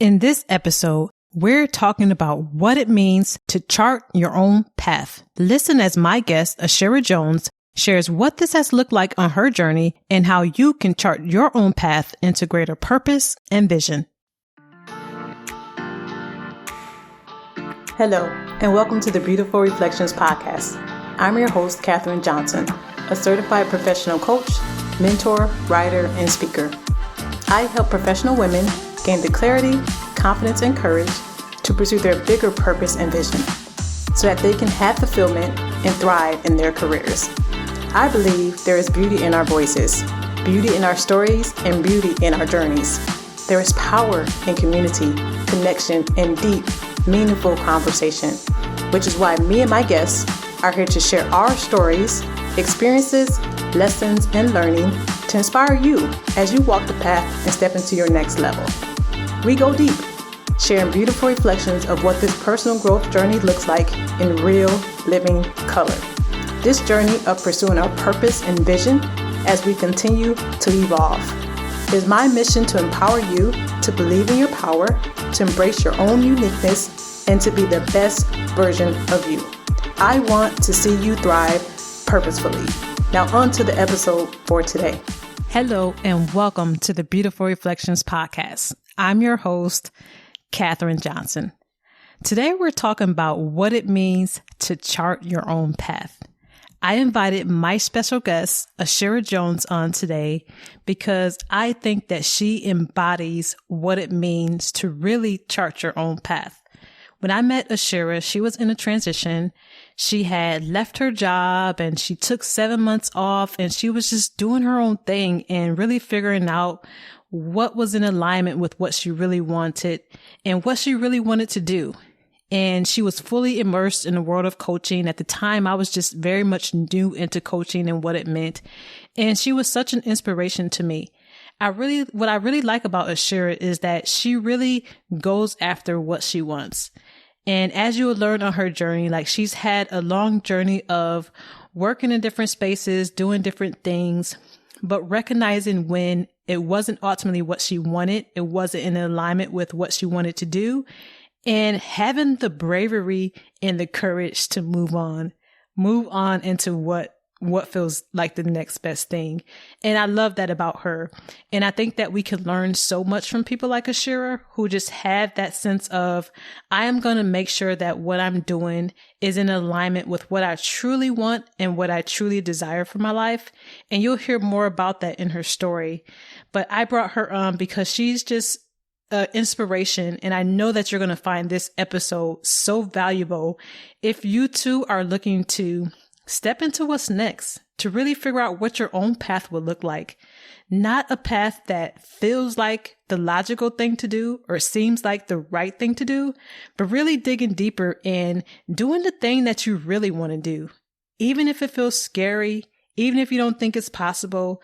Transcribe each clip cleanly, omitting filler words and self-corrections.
In this episode, we're talking about what it means to chart your own path. Listen as my guest, Ashira Jones, shares what this has looked like on her journey and how you can chart your own path into greater purpose and vision. Hello, and welcome to the Beautiful Reflections podcast. I'm your host, Katherine Johnson, a certified professional coach, mentor, writer, and speaker. I help professional women gain the clarity, confidence, and courage to pursue their bigger purpose and vision so that they can have fulfillment and thrive in their careers. I believe there is beauty in our voices, beauty in our stories, and beauty in our journeys. There is power in community, connection, and deep, meaningful conversation, which is why me and my guests are here to share our stories, experiences, lessons, and learning to inspire you as you walk the path and step into your next level. We go deep, sharing beautiful reflections of what this personal growth journey looks like in real, living color. This journey of pursuing our purpose and vision as we continue to evolve. It is my mission to empower you to believe in your power, to embrace your own uniqueness, and to be the best version of you. I want to see you thrive purposefully. Now on to the episode for today. Hello and welcome to the Beautiful Reflections podcast. I'm your host, Katherine Johnson. Today we're talking about what it means to chart your own path. I invited my special guest, Ashira Jones, on today because I think that she embodies what it means to really chart your own path. When I met Ashira, she was in a transition. She had left her job and she took 7 months off and she was just doing her own thing and really figuring out what was in alignment with what she really wanted and what she really wanted to do. And she was fully immersed in the world of coaching. At the time, I was just very much new into coaching and what it meant. And she was such an inspiration to me. What I really like about Ashira is that she really goes after what she wants. And as you will learn on her journey, like she's had a long journey of working in different spaces, doing different things, but recognizing when it wasn't ultimately what she wanted, it wasn't in alignment with what she wanted to do, and having the bravery and the courage to move on into what feels like the next best thing. And I love that about her. And I think that we can learn so much from people like Ashira who just have that sense of, I am going to make sure that what I'm doing is in alignment with what I truly want and what I truly desire for my life. And you'll hear more about that in her story. But I brought her on because she's just inspiration. And I know that you're going to find this episode so valuable if you too are looking to step into what's next, to really figure out what your own path will look like. Not a path that feels like the logical thing to do or seems like the right thing to do, but really digging deeper and doing the thing that you really want to do. Even if it feels scary, even if you don't think it's possible,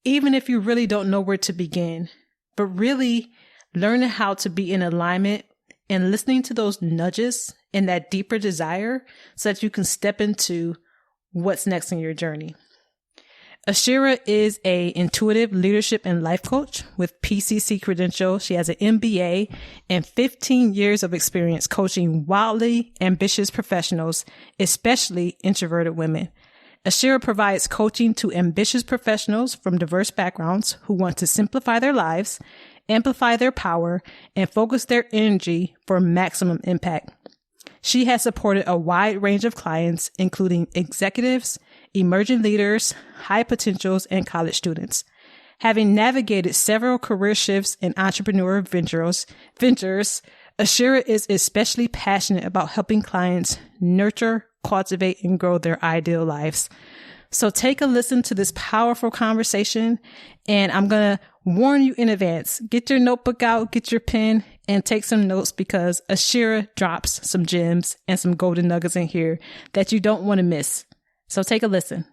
even if you really don't know where to begin, but really learning how to be in alignment and listening to those nudges and that deeper desire so that you can step into what's next in your journey. Ashira is an intuitive leadership and life coach with PCC credential. She has an MBA and 15 years of experience coaching wildly ambitious professionals, especially introverted women. Ashira provides coaching to ambitious professionals from diverse backgrounds who want to simplify their lives, amplify their power, and focus their energy for maximum impact. She has supported a wide range of clients, including executives, emerging leaders, high potentials, and college students. Having navigated several career shifts and entrepreneurial ventures, Ashira is especially passionate about helping clients nurture, cultivate, and grow their ideal lives. So take a listen to this powerful conversation, and I'm going to warn you in advance. Get your notebook out, get your pen, and take some notes because Ashira drops some gems and some golden nuggets in here that you don't want to miss. So take a listen.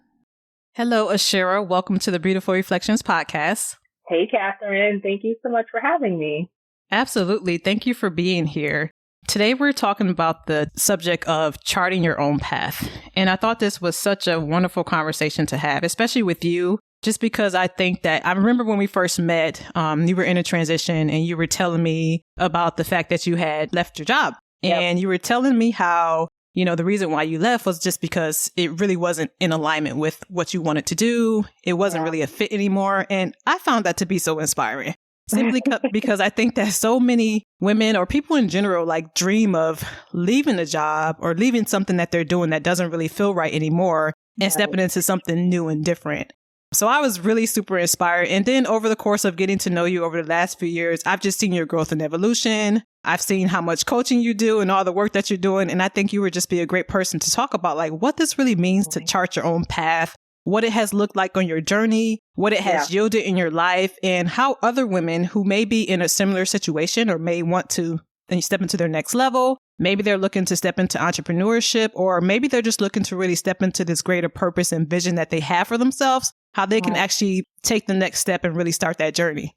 Hello, Ashira. Welcome to the Beautiful Reflections podcast. Hey, Katherine. Thank you so much for having me. Absolutely. Thank you for being here. Today, we're talking about the subject of charting your own path. And I thought this was such a wonderful conversation to have, especially with you. just because I think that I remember when we first met, you were in a transition and you were telling me about the fact that you had left your job. Yep. And you were telling me how, the reason why you left was just because it really wasn't in alignment with what you wanted to do. It wasn't really a fit anymore. And I found that to be so inspiring. Simply because I think that so many women or people in general like dream of leaving a job or leaving something that they're doing that doesn't really feel right anymore and stepping into something new and different. So I was really super inspired. And then over the course of getting to know you over the last few years, I've just seen your growth and evolution. I've seen how much coaching you do and all the work that you're doing. And I think you would just be a great person to talk about like what this really means to chart your own path, what it has looked like on your journey, what it has yielded in your life, and how other women who may be in a similar situation or may want to step into their next level, maybe they're looking to step into entrepreneurship, or maybe they're just looking to really step into this greater purpose and vision that they have for themselves, how they can actually take the next step and really start that journey.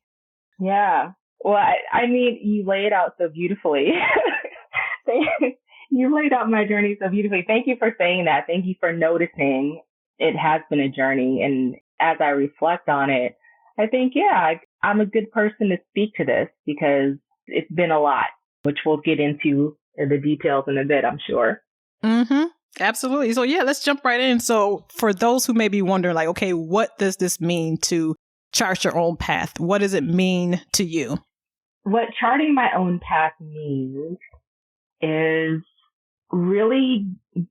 Yeah. Well, I mean, you lay it out so beautifully. You laid out my journey so beautifully. Thank you for saying that. Thank you for noticing it has been a journey. And as I reflect on it, I think, I'm a good person to speak to this because it's been a lot, which we'll get into the details in a bit, I'm sure. Mm-hmm. Absolutely. So let's jump right in. So for those who may be wondering, like, okay, what does this mean to chart your own path? What does it mean to you? What charting my own path means is really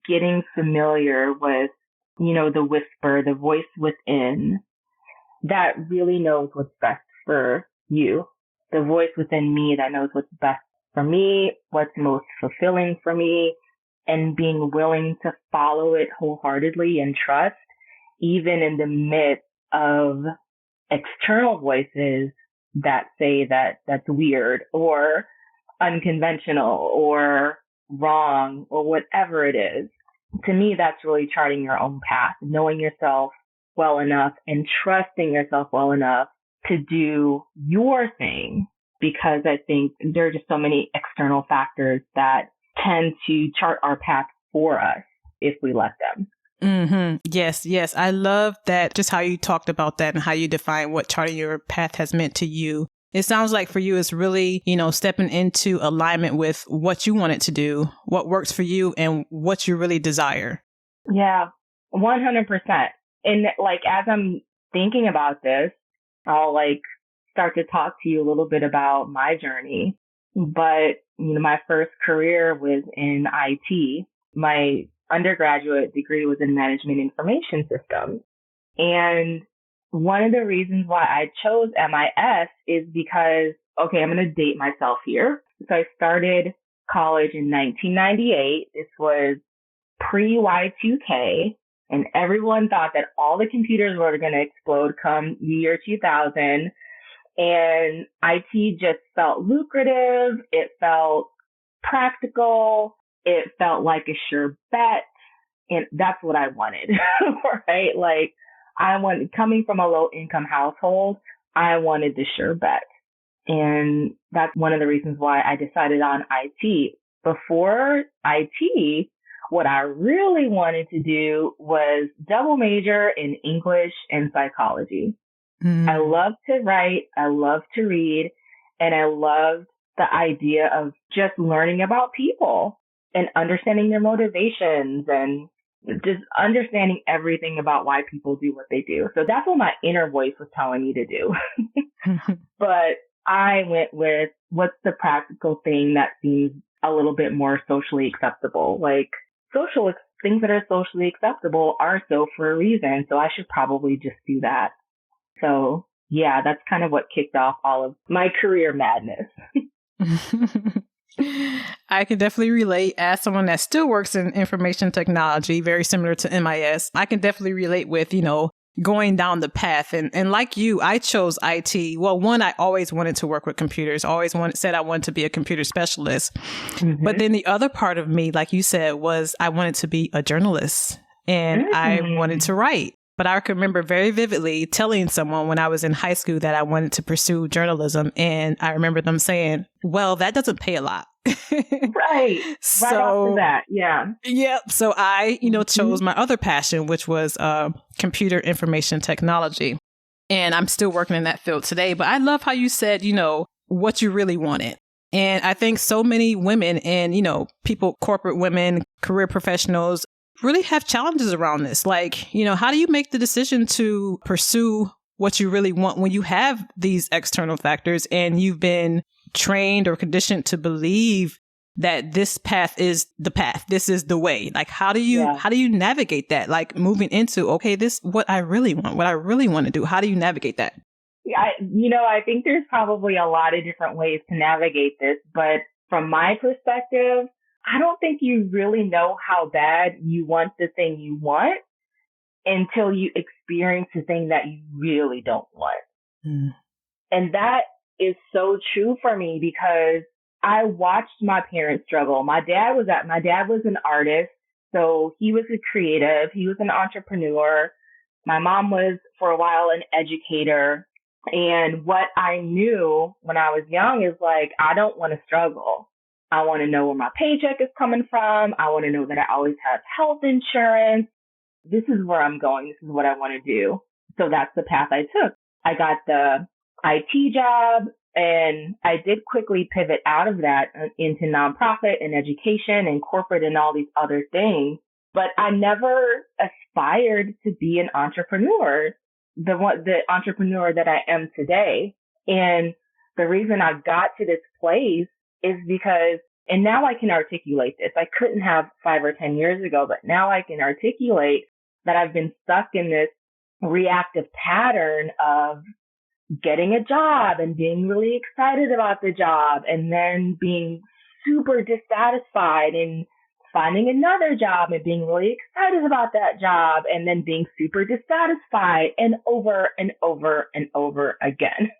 getting familiar with, the whisper, the voice within that really knows what's best for you. The voice within me that knows what's best for me, what's most fulfilling for me, and being willing to follow it wholeheartedly and trust, even in the midst of external voices that say that that's weird or unconventional or wrong or whatever it is. To me, that's really charting your own path, knowing yourself well enough and trusting yourself well enough to do your thing, because I think there are just so many external factors that tend to chart our path for us if we let them. Mm-hmm. Yes. I love that, just how you talked about that and how you define what charting your path has meant to you. It sounds like for you, it's really, stepping into alignment with what you want it to do, what works for you, and what you really desire. Yeah, 100%. And as I'm thinking about this, I'll start to talk to you a little bit about my journey. But, my first career was in IT. My undergraduate degree was in management information systems. And one of the reasons why I chose MIS is because, I'm going to date myself here. So I started college in 1998. This was pre-Y2K, and everyone thought that all the computers were going to explode come year 2000. And IT just felt lucrative. It felt practical. It felt like a sure bet. And that's what I wanted, right? Coming from a low income household, I wanted the sure bet. And that's one of the reasons why I decided on IT. Before IT, what I really wanted to do was double major in English and psychology. I love to write, I love to read, and I love the idea of just learning about people and understanding their motivations and just understanding everything about why people do what they do. So that's what my inner voice was telling me to do. But I went with what's the practical thing that seems a little bit more socially acceptable. Things that are socially acceptable are so for a reason. So I should probably just do that. So that's kind of what kicked off all of my career madness. I can definitely relate as someone that still works in information technology, very similar to MIS. I can definitely relate with, going down the path. And like you, I chose IT. Well, one, I always wanted to work with computers, said I wanted to be a computer specialist. Mm-hmm. But then the other part of me, like you said, was I wanted to be a journalist and I wanted to write. But I can remember very vividly telling someone when I was in high school that I wanted to pursue journalism. And I remember them saying, well, that doesn't pay a lot. Right. So, right off the bat. Yeah. Yeah. So I, chose my other passion, which was computer information technology. And I'm still working in that field today. But I love how you said, what you really wanted. And I think so many women and, people, corporate women, career professionals really have challenges around this. Like, how do you make the decision to pursue what you really want when you have these external factors and you've been trained or conditioned to believe that this path is the path, this is the way? Like, how do you navigate that? Like moving into, okay, this what I really want to do. How do you navigate that? Yeah, I think there's probably a lot of different ways to navigate this, but from my perspective, I don't think you really know how bad you want the thing you want until you experience the thing that you really don't want. And that is so true for me because I watched my parents struggle. My dad was an artist, so he was a creative. He was an entrepreneur. My mom was for a while an educator. And what I knew when I was young is like, I don't want to struggle. I want to know where my paycheck is coming from. I want to know that I always have health insurance. This is where I'm going. This is what I want to do. So that's the path I took. I got the IT job and I did quickly pivot out of that into nonprofit and education and corporate and all these other things. But I never aspired to be an entrepreneur, the entrepreneur that I am today. And the reason I got to this place is because, and now I can articulate this. I couldn't have 5 or 10 years ago, but now I can articulate that I've been stuck in this reactive pattern of getting a job and being really excited about the job and then being super dissatisfied and finding another job and being really excited about that job and then being super dissatisfied and over and over and over again.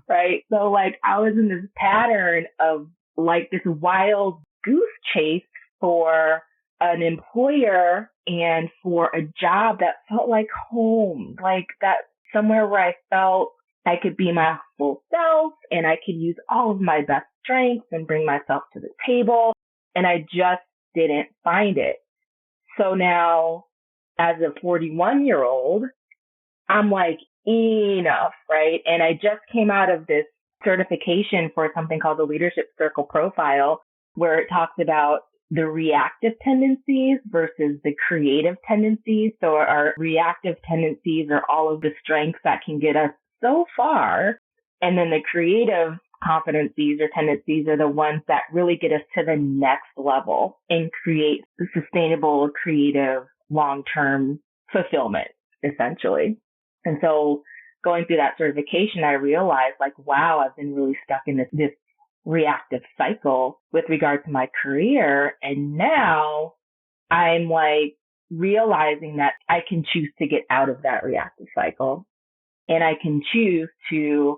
Right? So like I was in this pattern of like this wild goose chase for an employer and for a job that felt like home, like that somewhere where I felt I could be my full self and I could use all of my best strengths and bring myself to the table. And I just didn't find it. So now as a 41-year-old, I'm like, enough, right? And I just came out of this certification for something called the Leadership Circle Profile, where it talks about the reactive tendencies versus the creative tendencies. So our reactive tendencies are all of the strengths that can get us so far. And then the creative competencies or tendencies are the ones that really get us to the next level and create sustainable, creative, long-term fulfillment, essentially. And so going through that certification, I realized like, wow, I've been really stuck in this reactive cycle with regard to my career. And now I'm like realizing that I can choose to get out of that reactive cycle and I can choose to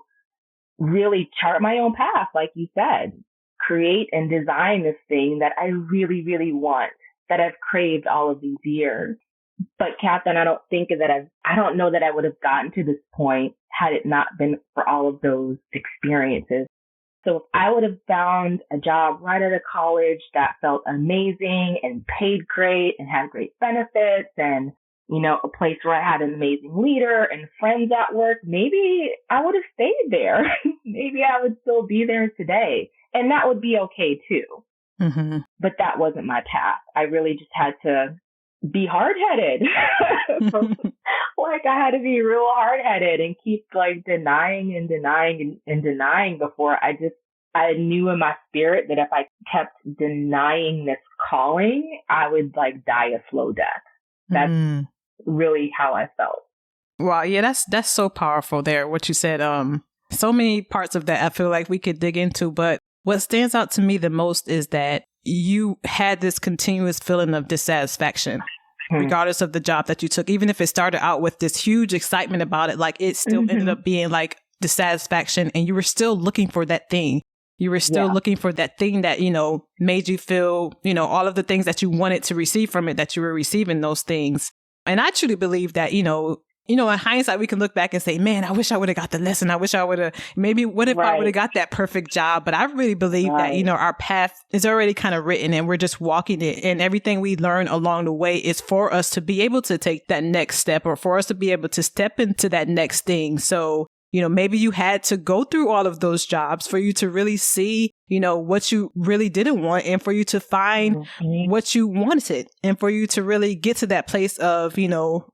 really chart my own path. Like you said, create and design this thing that I really, really want, that I've craved all of these years. But Catherine, I don't know that I would have gotten to this point had it not been for all of those experiences. So if I would have found a job right out of college that felt amazing and paid great and had great benefits and, you know, a place where I had an amazing leader and friends at work, maybe I would have stayed there. Maybe I would still be there today. And that would be okay too. Mm-hmm. But that wasn't my path. I really just had to be hard-headed. Like I had to be real hard-headed and keep like denying before I knew in my spirit that if I kept denying this calling, I would like die a slow death. That's really how I felt. Wow. Yeah, that's so powerful there. What you said, so many parts of that I feel like we could dig into, but what stands out to me the most is that you had this continuous feeling of dissatisfaction, regardless of the job that you took. Even if it started out with this huge excitement about it, like it still ended up being like dissatisfaction, and you were still looking for that thing. You were still looking for that thing that, you know, made you feel, you know, all of the things that you wanted to receive from it, that you were receiving those things. And I truly believe that, you know, in hindsight, we can look back and say, man, I wish I would have got the lesson. I wish I would have, maybe what if I would have got that perfect job? But I really believe that, our path is already kind of written and we're just walking it. And everything we learn along the way is for us to be able to take that next step or for us to be able to step into that next thing. So, maybe you had to go through all of those jobs for you to really see, what you really didn't want and for you to find what you wanted and for you to really get to that place of,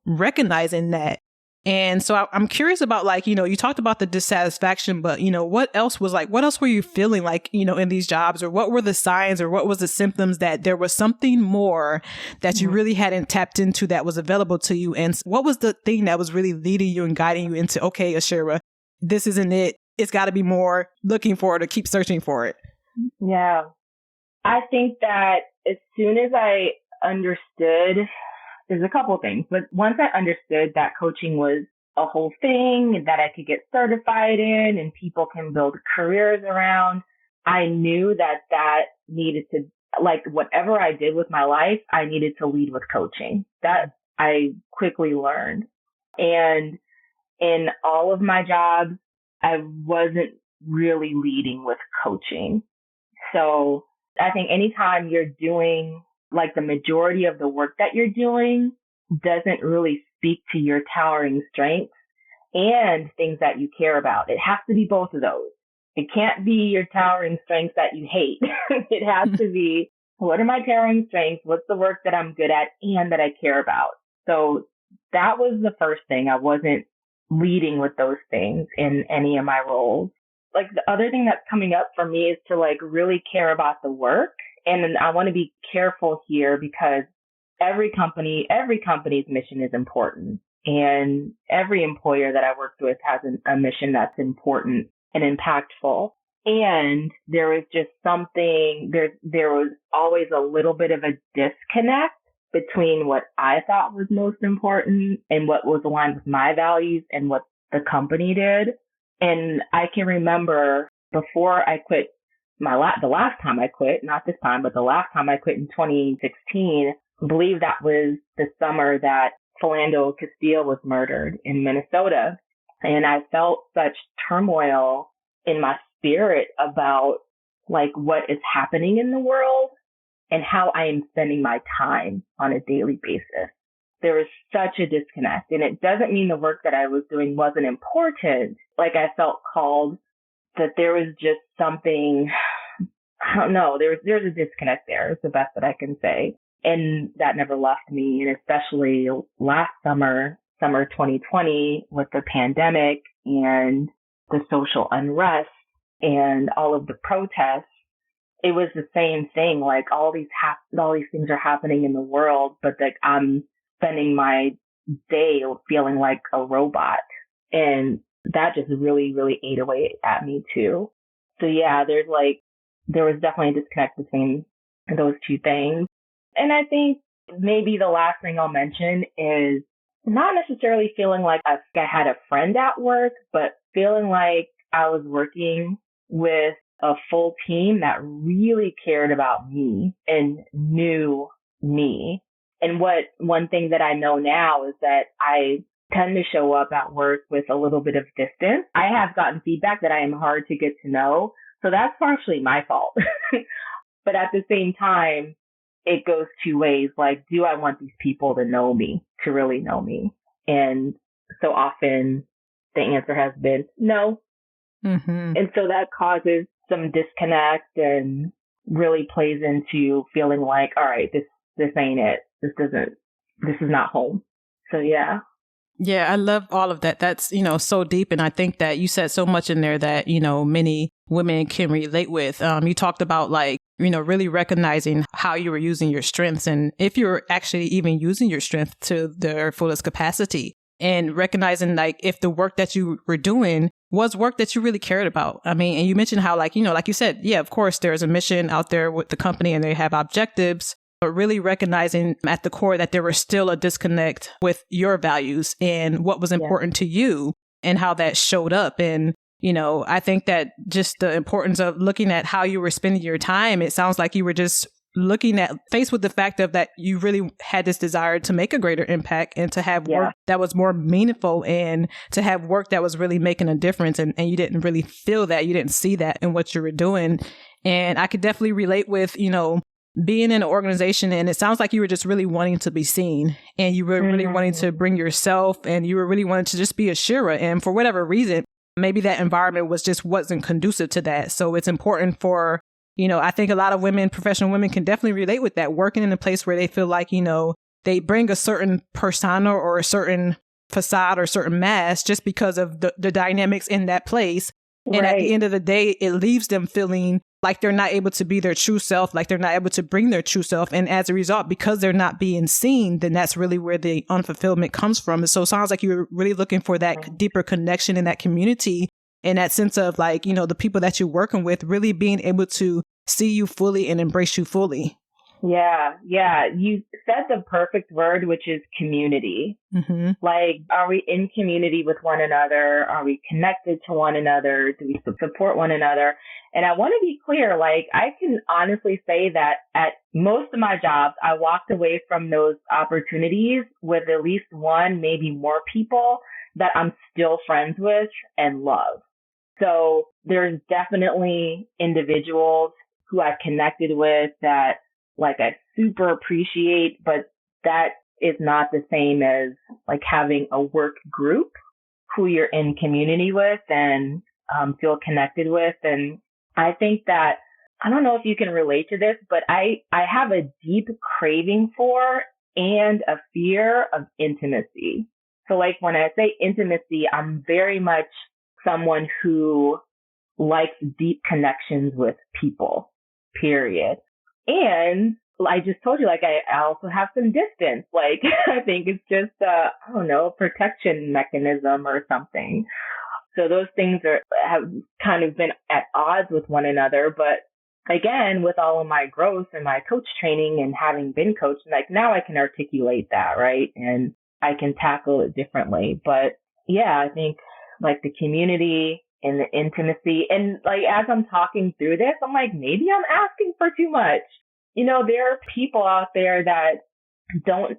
recognizing that. And so I'm curious about you talked about the dissatisfaction, but, what else were you feeling like, in these jobs, or what were the signs or what was the symptoms that there was something more that you really hadn't tapped into that was available to you? And what was the thing that was really leading you and guiding you into, okay, Ashira, this isn't it. It's got to be more, looking for it or keep searching for it. Yeah. I think that as soon as I understood, there's a couple things, but once I understood that coaching was a whole thing and that I could get certified in and people can build careers around, I knew that needed to, whatever I did with my life, I needed to lead with coaching. That I quickly learned. And in all of my jobs, I wasn't really leading with coaching. So I think anytime you're doing the majority of the work that you're doing doesn't really speak to your towering strengths and things that you care about. It has to be both of those. It can't be your towering strengths that you hate. It has to be, what are my towering strengths? What's the work that I'm good at and that I care about? So that was the first thing. I wasn't leading with those things in any of my roles. The other thing that's coming up for me is to really care about the work. And I want to be careful here because every company's mission is important. And every employer that I worked with has a mission that's important and impactful. And there was just something, there was always a little bit of a disconnect between what I thought was most important and what was aligned with my values and what the company did. And I can remember before I quit the last time I quit, not this time, but the last time I quit in 2016, I believe that was the summer that Philando Castile was murdered in Minnesota. And I felt such turmoil in my spirit about what is happening in the world and how I am spending my time on a daily basis. There was such a disconnect, and it doesn't mean the work that I was doing wasn't important. I felt called, that there was just something, I don't know, there's a disconnect there. It's the best that I can say. And that never left me. And especially last summer 2020, with the pandemic and the social unrest and all of the protests, it was the same thing. All these things are happening in the world, but I'm spending my day feeling like a robot. And that just really, really ate away at me too. So yeah, there was definitely a disconnect between those two things. And I think maybe the last thing I'll mention is not necessarily feeling like I had a friend at work, but feeling like I was working with a full team that really cared about me and knew me. And one thing that I know now is that I tend to show up at work with a little bit of distance. I have gotten feedback that I am hard to get to know. So that's partially my fault. But at the same time, it goes two ways. Do I want these people to know me, to really know me? And so often the answer has been no. Mm-hmm. And so that causes some disconnect and really plays into feeling like, all right, this ain't it. This is not home. So yeah. Yeah, I love all of that. That's, so deep. And I think that you said so much in there that, many women can relate with. You talked about really recognizing how you were using your strengths and if you're actually even using your strength to their fullest capacity, and recognizing if the work that you were doing was work that you really cared about. I mean, and you mentioned how like you said, yeah, of course, there's a mission out there with the company and they have objectives, but really recognizing at the core that there was still a disconnect with your values and what was important to you and how that showed up. And, I think that just the importance of looking at how you were spending your time, it sounds like you were just faced with the fact of that you really had this desire to make a greater impact and to have work that was more meaningful and to have work that was really making a difference. And you didn't really feel that, you didn't see that in what you were doing. And I could definitely relate with, being in an organization, and it sounds like you were just really wanting to be seen, and you were really wanting to bring yourself, and you were really wanting to just be Ashira. And for whatever reason, maybe that environment wasn't conducive to that. So it's important for, I think a lot of women, professional women, can definitely relate with that, working in a place where they feel like, they bring a certain persona or a certain facade or certain mask just because of the dynamics in that place. And at the end of the day, it leaves them feeling like they're not able to be their true self, like they're not able to bring their true self. And as a result, because they're not being seen, then that's really where the unfulfillment comes from. And so it sounds like you were really looking for that deeper connection in that community, and that sense of like, the people that you're working with really being able to see you fully and embrace you fully. Yeah. You said the perfect word, which is community. Like, are we in community with one another? Are we connected to one another? Do we support one another? And I want to be clear, like, I can honestly say that at most of my jobs, I walked away from those opportunities with at least one, maybe more people that I'm still friends with and love. So there's definitely individuals who I connected with that, like, I super appreciate, but that is not the same as like having a work group who you're in community with and feel connected with. And I think that, I don't know if you can relate to this, but I have a deep craving for and a fear of intimacy. So like when I say intimacy, I'm very much someone who likes deep connections with people, period. And I just told you, like, I also have some distance. Like, I think it's just, a protection mechanism or something. So those things have kind of been at odds with one another. But again, with all of my growth and my coach training and having been coached, like now I can articulate that, right? And I can tackle it differently. But yeah, I think like the community and the intimacy, and like as I'm talking through this, I'm like, maybe I'm asking for too much. There are people out there that don't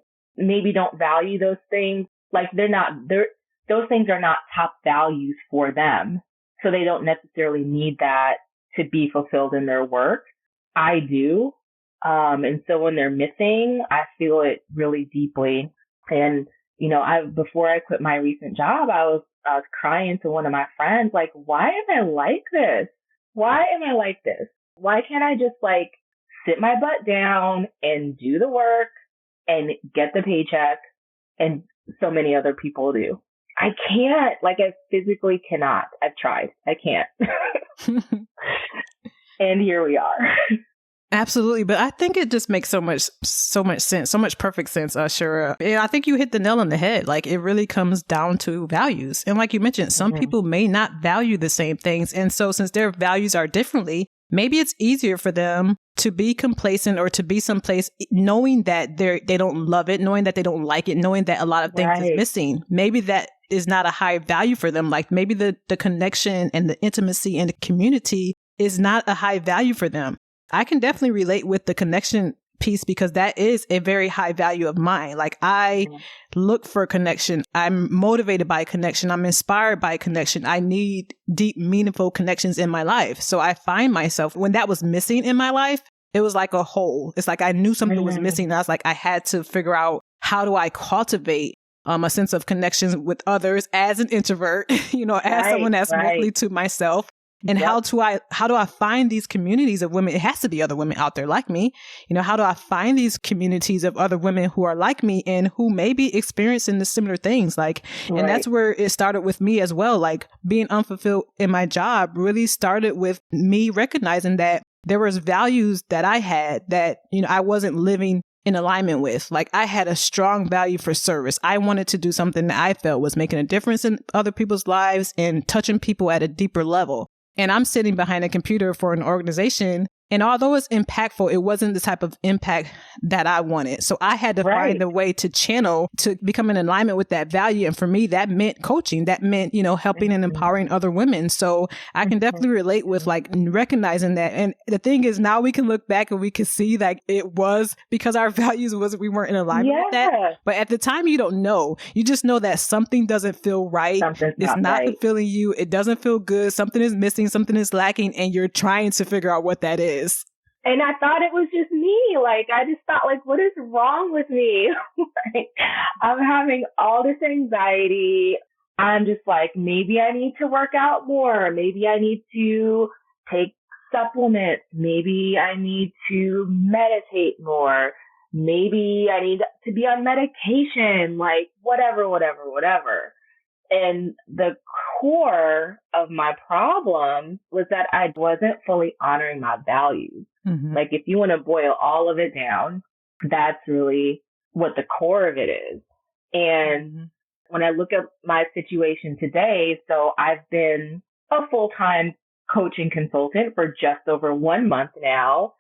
value those things. Like those things are not top values for them. So they don't necessarily need that to be fulfilled in their work. I do. And so when they're missing, I feel it really deeply. And, before I quit my recent job, I was crying to one of my friends, like, why am I like this? Why am I like this? Why can't I just like sit my butt down and do the work and get the paycheck? And so many other people do. I can't, like, I physically cannot. I've tried. I can't. And here we are. Absolutely. But I think it just makes so much sense, so much perfect sense, Ashira. And I think you hit the nail on the head. Like, it really comes down to values. And like you mentioned, some people may not value the same things. And so since their values are differently, maybe it's easier for them to be complacent or to be someplace knowing that they don't love it, knowing that they don't like it, knowing that a lot of things is missing. Maybe that is not a high value for them. Like maybe the connection and the intimacy and the community is not a high value for them. I can definitely relate with the connection piece because that is a very high value of mine. Like I look for connection. I'm motivated by connection. I'm inspired by connection. I need deep, meaningful connections in my life. So I find myself when that was missing in my life, it was like a hole. It's like I knew something was missing. And I was like, I had to figure out how do I cultivate a sense of connections with others as an introvert, as someone that's mostly to myself. And how do I find these communities of women? It has to be other women out there like me. How do I find these communities of other women who are like me and who may be experiencing the similar things? And that's where it started with me as well. Like being unfulfilled in my job really started with me recognizing that there was values that I had that, I wasn't living in alignment with. Like I had a strong value for service. I wanted to do something that I felt was making a difference in other people's lives and touching people at a deeper level. And I'm sitting behind a computer for an organization And although it's impactful, it wasn't the type of impact that I wanted. So I had to find a way to channel to become in alignment with that value. And for me, that meant coaching. That meant, helping and empowering other women. So I can definitely relate with like recognizing that. And the thing is, now we can look back and we can see like it was because our values we weren't in alignment with that. But at the time, you don't know. You just know that something doesn't feel right. It's not fulfilling you. It doesn't feel good. Something is missing. Something is lacking. And you're trying to figure out what that is. And I thought it was just me. Like, I just thought, like, what is wrong with me? Like, I'm having all this anxiety. I'm just like, maybe I need to work out more. Maybe I need to take supplements. Maybe I need to meditate more. Maybe I need to be on medication. Like, whatever. And the core of my problem was that I wasn't fully honoring my values. Mm-hmm. Like, if you want to boil all of it down, that's really what the core of it is. And when I look at my situation today, so I've been a full-time coaching consultant for just over 1 month now,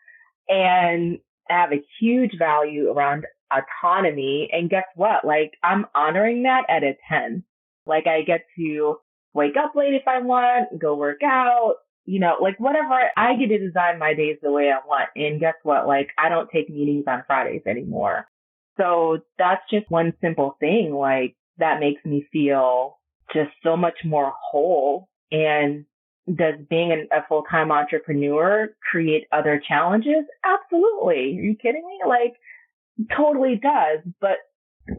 and I have a huge value around autonomy. And guess what? Like, I'm honoring that at a 10. Like, I get to wake up late if I want, go work out, like whatever. I get to design my days the way I want. And guess what? Like, I don't take meetings on Fridays anymore. So that's just one simple thing. Like, that makes me feel just so much more whole. And does being a full-time entrepreneur create other challenges? Absolutely. Are you kidding me? Like, totally does. But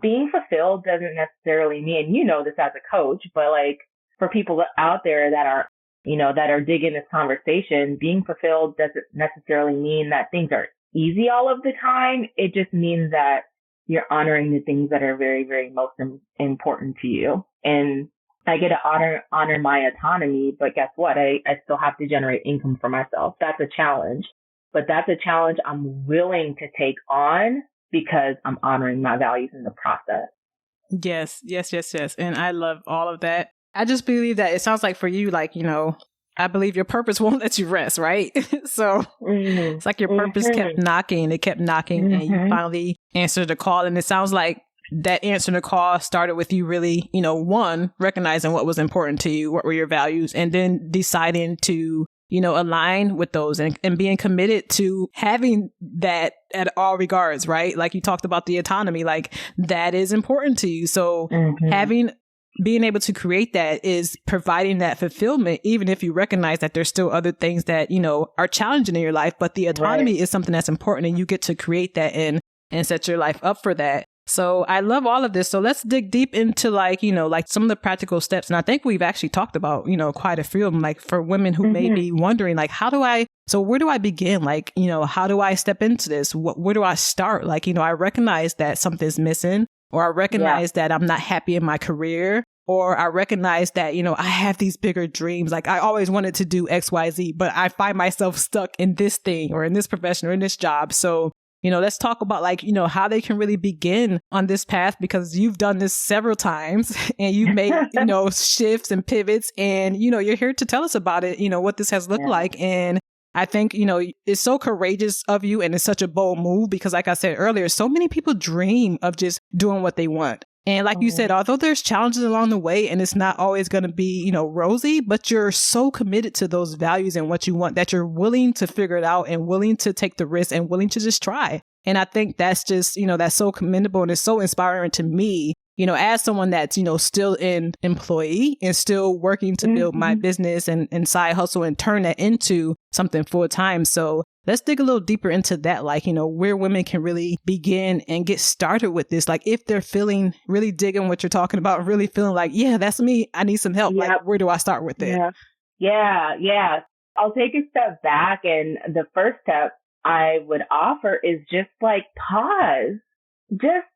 being fulfilled doesn't necessarily mean, this as a coach, but like for people out there that are, that are digging this conversation, being fulfilled doesn't necessarily mean that things are easy all of the time. It just means that you're honoring the things that are very, very most important to you. And I get to honor my autonomy, but guess what? I still have to generate income for myself. That's a challenge, but that's a challenge I'm willing to take on because I'm honoring my values in the process. Yes. And I love all of that. I just believe that it sounds like for you, like, I believe your purpose won't let you rest, right? So it's like your purpose kept knocking, and you finally answered the call. And it sounds like that answering the call started with you really, one, recognizing what was important to you, what were your values, and then deciding to align with those and being committed to having that at all regards, right? Like you talked about the autonomy, like that is important to you. So being able to create that is providing that fulfillment, even if you recognize that there's still other things that, are challenging in your life, but the autonomy is something that's important and you get to create that and set your life up for that. So I love all of this. So let's dig deep into like some of the practical steps. And I think we've actually talked about, quite a few of them, like for women who may be wondering, like, where do I begin? Like, how do I step into this? Where do I start? Like, I recognize that something's missing, or I recognize that I'm not happy in my career, or I recognize that, I have these bigger dreams. Like I always wanted to do X, Y, Z, but I find myself stuck in this thing or in this profession or in this job. So let's talk about like, how they can really begin on this path, because you've done this several times and you've made, shifts and pivots, and, you're here to tell us about it, what this has looked like. And I think, it's so courageous of you, and it's such a bold move because like I said earlier, so many people dream of just doing what they want. And like you said, although there's challenges along the way and it's not always going to be, rosy, but you're so committed to those values and what you want that you're willing to figure it out and willing to take the risk and willing to just try. And I think that's just, that's so commendable, and it's so inspiring to me, as someone that's, still an employee and still working to build my business and side hustle and turn that into something full time. So let's dig a little deeper into that, like, where women can really begin and get started with this. Like if they're feeling really digging what you're talking about, really feeling like, yeah, that's me. I need some help. Like, where do I start with it? Yeah. I'll take a step back. And the first step I would offer is just like pause. Just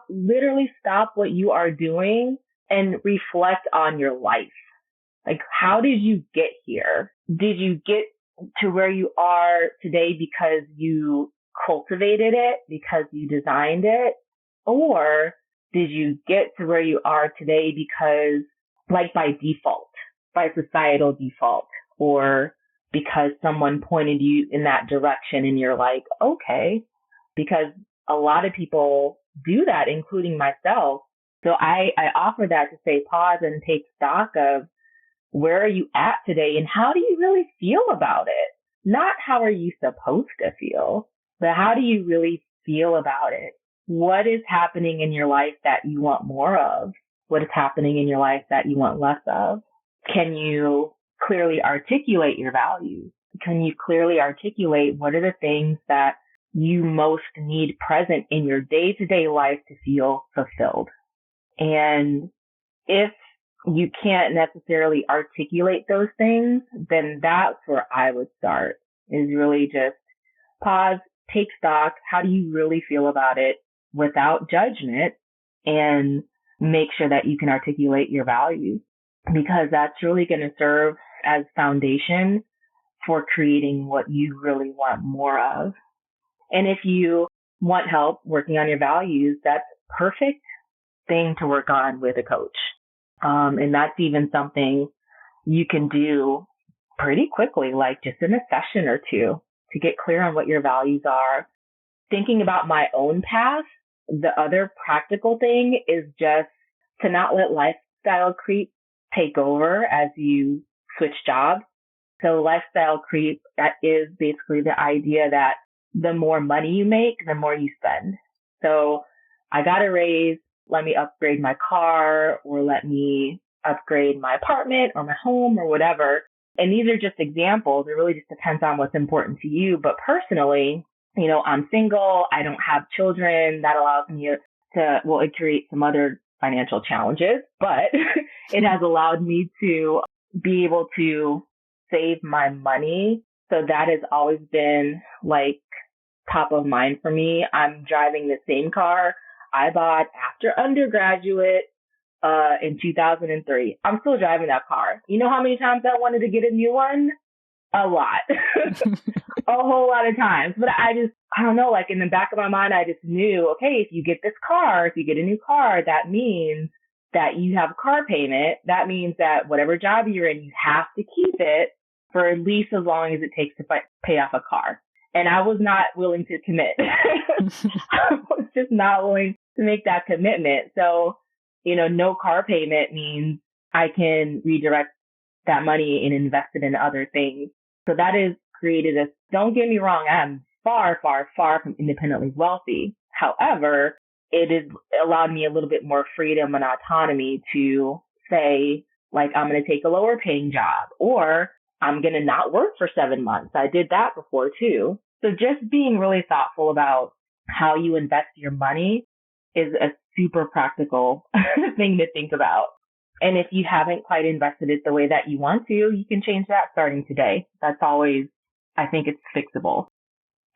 literally stop what you are doing and reflect on your life. Like, how did you get here? Did you get to where you are today because you cultivated it, because you designed it? Or did you get to where you are today because, like, by default, by societal default, or because someone pointed you in that direction and you're like, okay, because a lot of people do that, including myself. So I offer that to say pause and take stock of where are you at today and how do you really feel about it? Not how are you supposed to feel, but how do you really feel about it? What is happening in your life that you want more of? What is happening in your life that you want less of? Can you clearly articulate your values? Can you clearly articulate what are the things that you most need present in your day-to-day life to feel fulfilled? And if you can't necessarily articulate those things, then that's where I would start, is really just pause, take stock. How do you really feel about it without judgment, and make sure that you can articulate your values, because that's really going to serve as foundation for creating what you really want more of. And if you want help working on your values, that's perfect thing to work on with a coach. And that's even something you can do pretty quickly, like just in a session or two, to get clear on what your values are. Thinking about my own path, the other practical thing is just to not let lifestyle creep take over as you switch jobs. So lifestyle creep, that is basically the idea that the more money you make, the more you spend. So I got a raise, let me upgrade my car, or let me upgrade my apartment or my home or whatever. And these are just examples. It really just depends on what's important to you. But personally, you know, I'm single. I don't have children. That allows me to, well, it creates some other financial challenges, but it has allowed me to be able to save my money. So that has always been like top of mind for me. I'm driving the same car I bought after undergraduate in 2003. I'm still driving that car. You know how many times I wanted to get a new one? A lot. A whole lot of times. But I don't know, like in the back of my mind, I just knew, okay, if you get this car, if you get a new car, that means that you have a car payment. That means that whatever job you're in, you have to keep it for at least as long as it takes to pay off a car. And I was not willing to commit. I was just not willing to make that commitment. So, you know, no car payment means I can redirect that money and invest it in other things. So that has created a, don't get me wrong, I'm far, far, far from independently wealthy. However, it has allowed me a little bit more freedom and autonomy to say, like, I'm going to take a lower paying job, or I'm going to not work for 7 months. I did that before too. So just being really thoughtful about how you invest your money is a super practical thing to think about. And if you haven't quite invested it the way that you want to, you can change that starting today. That's always, I think it's fixable.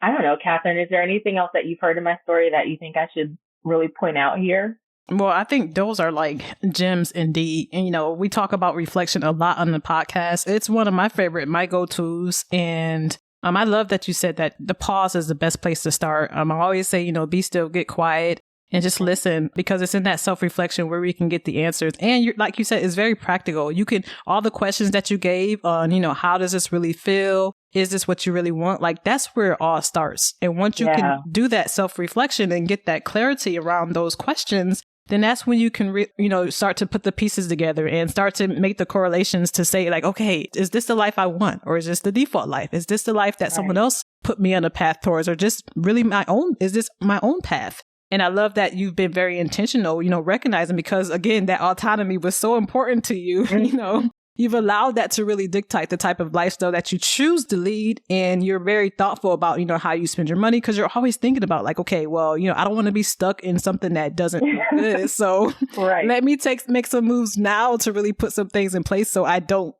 I don't know, Catherine, is there anything else that you've heard in my story that you think I should really point out here? Well, I think those are like gems indeed. And, you know, we talk about reflection a lot on the podcast. It's one of my favorite, my go-tos. And I love that you said that the pause is the best place to start. I always say, you know, be still, get quiet, and just listen, because it's in that self-reflection where we can get the answers. And like you said, it's very practical. You can, all the questions that you gave on, you know, how does this really feel? Is this what you really want? Like, that's where it all starts. And once you can do that self-reflection and get that clarity around those questions, then that's when you can, start to put the pieces together and start to make the correlations to say, like, okay, is this the life I want? Or is this the default life? Is this the life that someone else put me on a path towards? Or just really my own? Is this my own path? And I love that you've been very intentional, you know, recognizing, because again, that autonomy was so important to you, you know. You've allowed that to really dictate the type of lifestyle that you choose to lead. And you're very thoughtful about, you know, how you spend your money, because you're always thinking about, like, okay, well, you know, I don't want to be stuck in something that doesn't feel good. So let me make some moves now to really put some things in place so I don't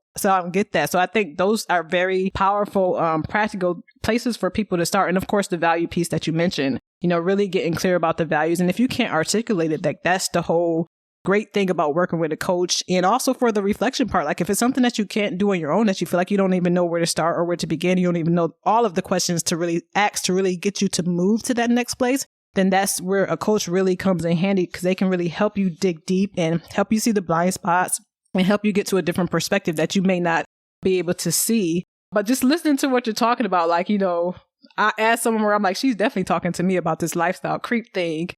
get that. So I think those are very powerful, practical places for people to start. And of course, the value piece that you mentioned, you know, really getting clear about the values. And if you can't articulate it, like, that's the whole great thing about working with a coach. And also for the reflection part, like, if it's something that you can't do on your own, that you feel like you don't even know where to start or where to begin, you don't even know all of the questions to really ask to really get you to move to that next place, then that's where a coach really comes in handy, because they can really help you dig deep and help you see the blind spots and help you get to a different perspective that you may not be able to see But just listening to what you're talking about, like, I asked someone where I'm like, she's definitely talking to me about this lifestyle creep thing.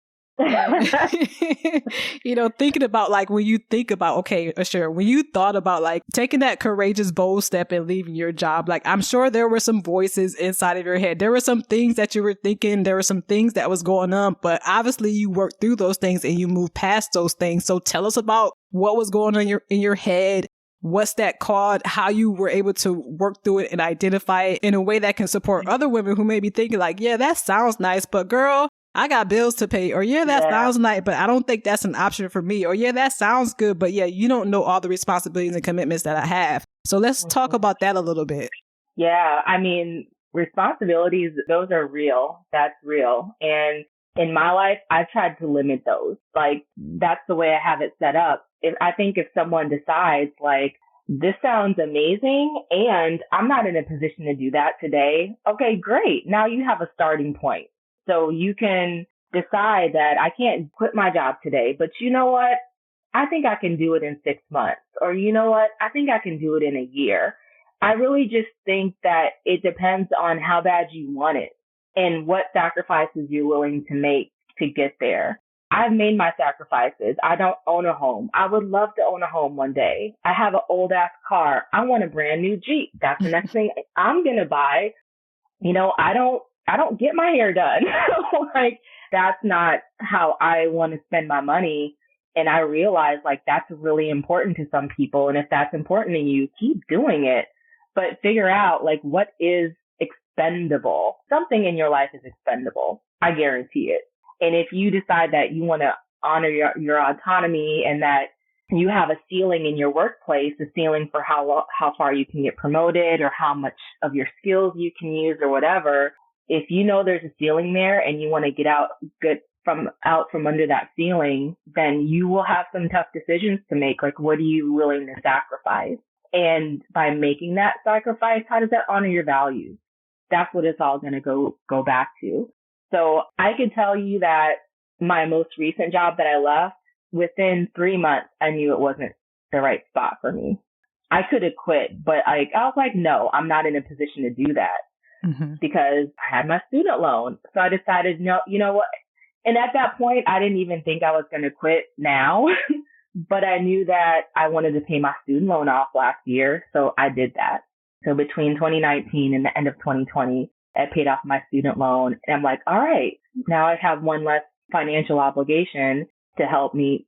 Thinking about like when you think about, okay, Ashira, when you thought about like taking that courageous, bold step and leaving your job, like I'm sure there were some voices inside of your head. There were some things that you were thinking. There were some things that was going on, but obviously you worked through those things and you moved past those things. So tell us about what was going on in your head. What's that called? How you were able to work through it and identify it in a way that can support other women who may be thinking like, yeah, that sounds nice, but girl, I got bills to pay. Or yeah, that sounds nice, but I don't think that's an option for me. Or yeah, that sounds good, but yeah, you don't know all the responsibilities and commitments that I have. So let's talk about that a little bit. Yeah, I mean, responsibilities, those are real. That's real. And in my life, I've tried to limit those. Like, that's the way I have it set up. I think if someone decides, like, this sounds amazing and I'm not in a position to do that today, okay, great. Now you have a starting point. So you can decide that I can't quit my job today, but you know what? I think I can do it in 6 months. Or you know what? I think I can do it in a year. I really just think that it depends on how bad you want it and what sacrifices you're willing to make to get there. I've made my sacrifices. I don't own a home. I would love to own a home one day. I have an old ass car. I want a brand new Jeep. That's the next thing I'm going to buy. I don't get my hair done. Like, that's not how I want to spend my money. And I realize like that's really important to some people. And if that's important to you, keep doing it, but figure out like what is expendable. Something in your life is expendable. I guarantee it. And if you decide that you want to honor your autonomy and that you have a ceiling in your workplace, a ceiling for how far you can get promoted or how much of your skills you can use or whatever, if you know there's a ceiling there and you want to get out from under that ceiling, then you will have some tough decisions to make. Like, what are you willing to sacrifice? And by making that sacrifice, how does that honor your values? That's what it's all going to go back to. So I could tell you that my most recent job that I left, within 3 months, I knew it wasn't the right spot for me. I could have quit, but I was like, no, I'm not in a position to do that because I had my student loan. So I decided, no, you know what? And at that point, I didn't even think I was going to quit now, but I knew that I wanted to pay my student loan off last year. So I did that. So between 2019 and the end of 2020, I paid off my student loan. And I'm like, all right, now I have one less financial obligation to help me,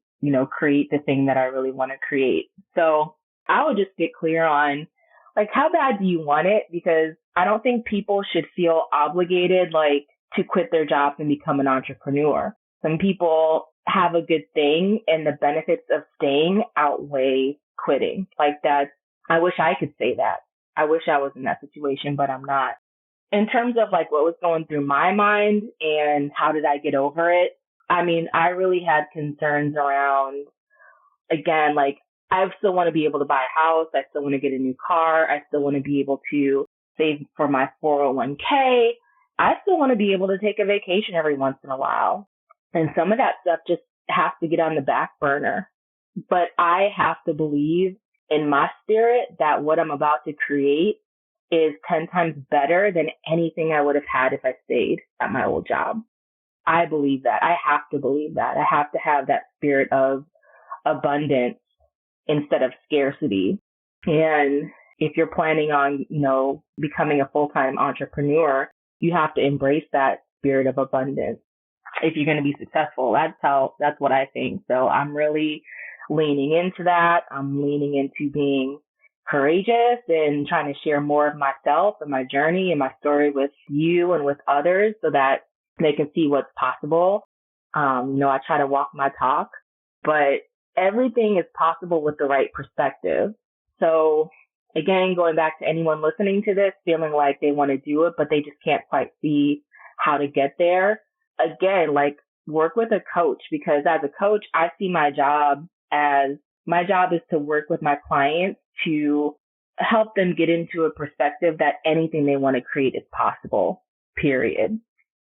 create the thing that I really want to create. So I would just get clear on like, how bad do you want it? Because I don't think people should feel obligated, like, to quit their jobs and become an entrepreneur. Some people have a good thing and the benefits of staying outweigh quitting. Like that, I wish I could say that. I wish I was in that situation, but I'm not. In terms of like what was going through my mind and how did I get over it? I mean, I really had concerns around, again, like I still want to be able to buy a house. I still want to get a new car. I still want to be able to save for my 401k. I still want to be able to take a vacation every once in a while. And some of that stuff just has to get on the back burner. But I have to believe in my spirit that what I'm about to create is 10 times better than anything I would have had if I stayed at my old job. I believe that. I have to believe that. I have to have that spirit of abundance instead of scarcity. And if you're planning on, becoming a full-time entrepreneur, you have to embrace that spirit of abundance if you're going to be successful. That's what I think. So I'm really leaning into that. I'm leaning into being courageous and trying to share more of myself and my journey and my story with you and with others so that they can see what's possible. I try to walk my talk, but everything is possible with the right perspective. So again, going back to anyone listening to this, feeling like they want to do it, but they just can't quite see how to get there. Again, like work with a coach, because as a coach, I see my job is to work with my clients to help them get into a perspective that anything they want to create is possible, period.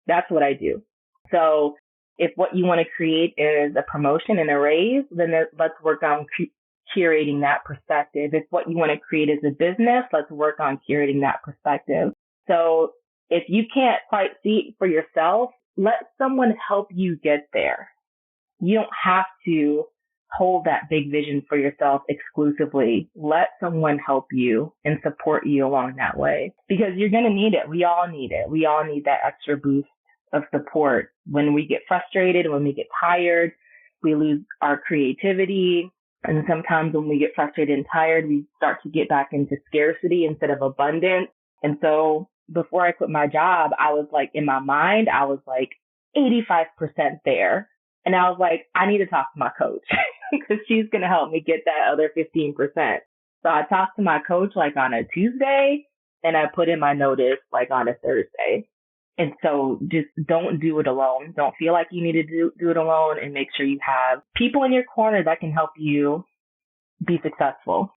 That's what I do. So if what you want to create is a promotion and a raise, then let's work on curating that perspective. If what you want to create is a business, let's work on curating that perspective. So if you can't quite see it for yourself, let someone help you get there. You don't have to hold that big vision for yourself exclusively. Let someone help you and support you along that way, because you're going to need it. We all need it. We all need that extra boost of support. When we get frustrated, when we get tired, we lose our creativity. And sometimes when we get frustrated and tired, we start to get back into scarcity instead of abundance. And so before I quit my job, I was like, in my mind, I was like 85% there. And I was like, I need to talk to my coach because she's going to help me get that other 15%. So I talked to my coach like on a Tuesday, and I put in my notice like on a Thursday. And so just don't do it alone. Don't feel like you need to do it alone, and make sure you have people in your corner that can help you be successful.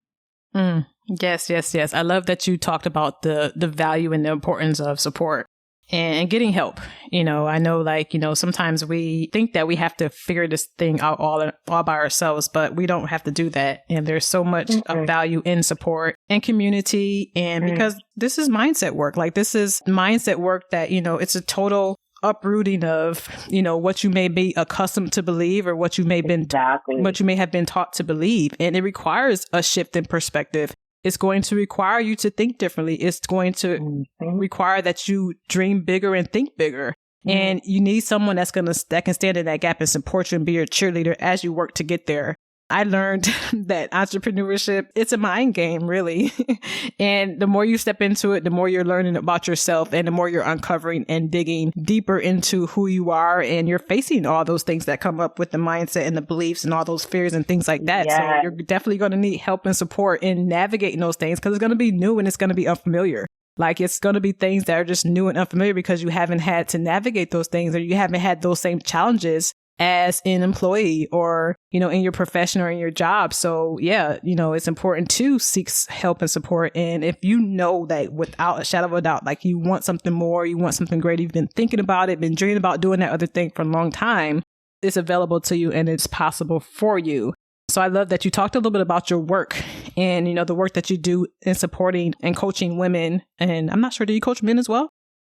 Yes, yes, yes. I love that you talked about the value and the importance of support and getting help. I know sometimes we think that we have to figure this thing out all by ourselves, but we don't have to do that. And there's so much of value in support and community. And because this is mindset work, this is mindset work that, it's a total uprooting of, what you may be accustomed to believe or what you may have been taught to believe. And it requires a shift in perspective. It's going to require you to think differently. It's going to require that you dream bigger and think bigger. And you need someone that can stand in that gap and support you and be your cheerleader as you work to get there. I learned that entrepreneurship, it's a mind game, really. And the more you step into it, the more you're learning about yourself and the more you're uncovering and digging deeper into who you are. And you're facing all those things that come up with the mindset and the beliefs and all those fears and things like that. Yes. So you're definitely going to need help and support in navigating those things because it's going to be new and it's going to be unfamiliar. It's going to be things that are just new and unfamiliar because you haven't had to navigate those things or you haven't had those same challenges as an employee or, in your profession or in your job. So yeah, it's important to seek help and support. And if you know that without a shadow of a doubt, you want something more, you want something greater, you've been thinking about it, been dreaming about doing that other thing for a long time, it's available to you and it's possible for you. So I love that you talked a little bit about your work and, the work that you do in supporting and coaching women. And I'm not sure, do you coach men as well?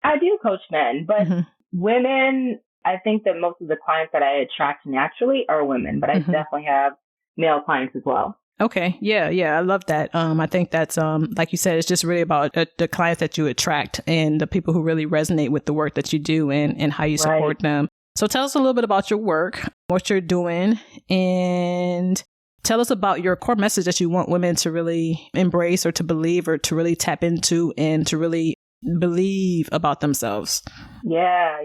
I do coach men, but women, I think that most of the clients that I attract naturally are women, but I definitely have male clients as well. Okay. Yeah. I love that. I think that's, like you said, it's just really about the clients that you attract and the people who really resonate with the work that you do and how you support them. So tell us a little bit about your work, what you're doing, and tell us about your core message that you want women to really embrace or to believe or to really tap into and to really believe about themselves. Yeah.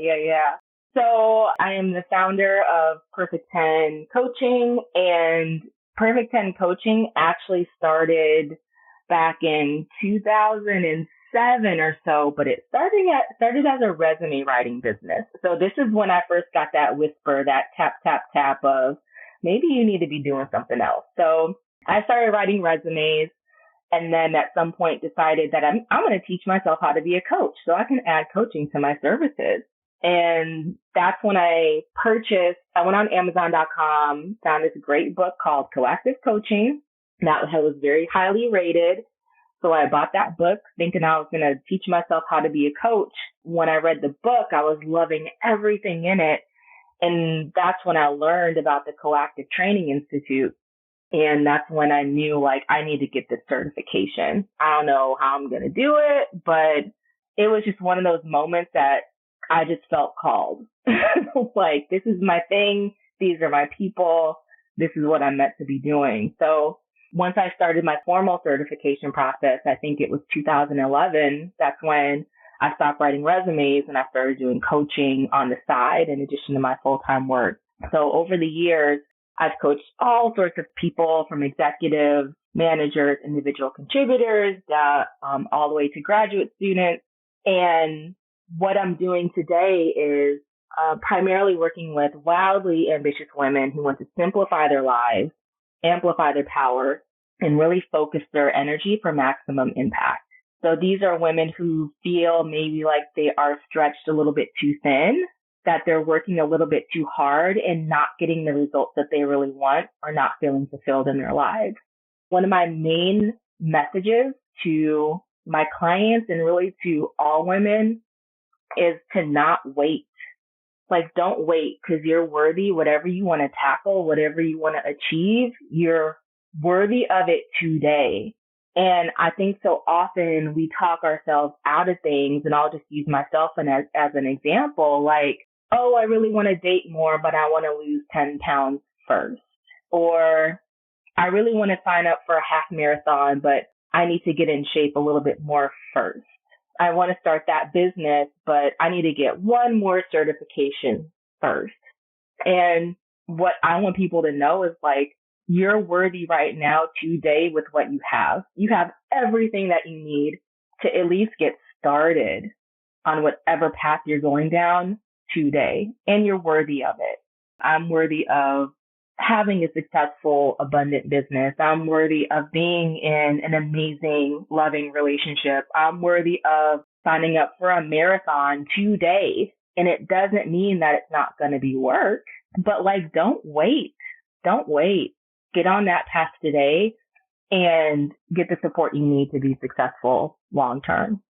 So I am the founder of Perfect 10 Coaching, and Perfect 10 Coaching actually started back in 2007 or so, but it started as a resume writing business. So this is when I first got that whisper, that tap, tap, tap of maybe you need to be doing something else. So I started writing resumes and then at some point decided that I'm going to teach myself how to be a coach so I can add coaching to my services. And that's when I went on Amazon.com, found this great book called Proactive Coaching that was very highly rated. So I bought that book thinking I was going to teach myself how to be a coach. When I read the book, I was loving everything in it. And that's when I learned about the Coactive Training Institute. And that's when I knew I need to get this certification. I don't know how I'm going to do it, but it was just one of those moments that I just felt called. This is my thing. These are my people. This is what I'm meant to be doing. So once I started my formal certification process, I think it was 2011, that's when I stopped writing resumes and I started doing coaching on the side in addition to my full-time work. So over the years, I've coached all sorts of people from executives, managers, individual contributors, all the way to graduate students. And what I'm doing today is primarily working with wildly ambitious women who want to simplify their lives, amplify their power, and really focus their energy for maximum impact. So these are women who feel maybe like they are stretched a little bit too thin. that they're working a little bit too hard and not getting the results that they really want or not feeling fulfilled in their lives. One of my main messages to my clients and really to all women is to not wait. Like, don't wait, because you're worthy. Whatever you want to tackle, whatever you want to achieve, you're worthy of it today. And I think so often we talk ourselves out of things, and I'll just use myself as an example, like, oh, I really want to date more, but I want to lose 10 pounds first. Or I really want to sign up for a half marathon, but I need to get in shape a little bit more first. I want to start that business, but I need to get one more certification first. And what I want people to know is, like, you're worthy right now today with what you have. You have everything that you need to at least get started on whatever path you're going down today. And you're worthy of it. I'm worthy of having a successful, abundant business. I'm worthy of being in an amazing, loving relationship. I'm worthy of signing up for a marathon today. And it doesn't mean that it's not going to be work, but, like, don't wait. Don't wait. Get on that path today and get the support you need to be successful long term.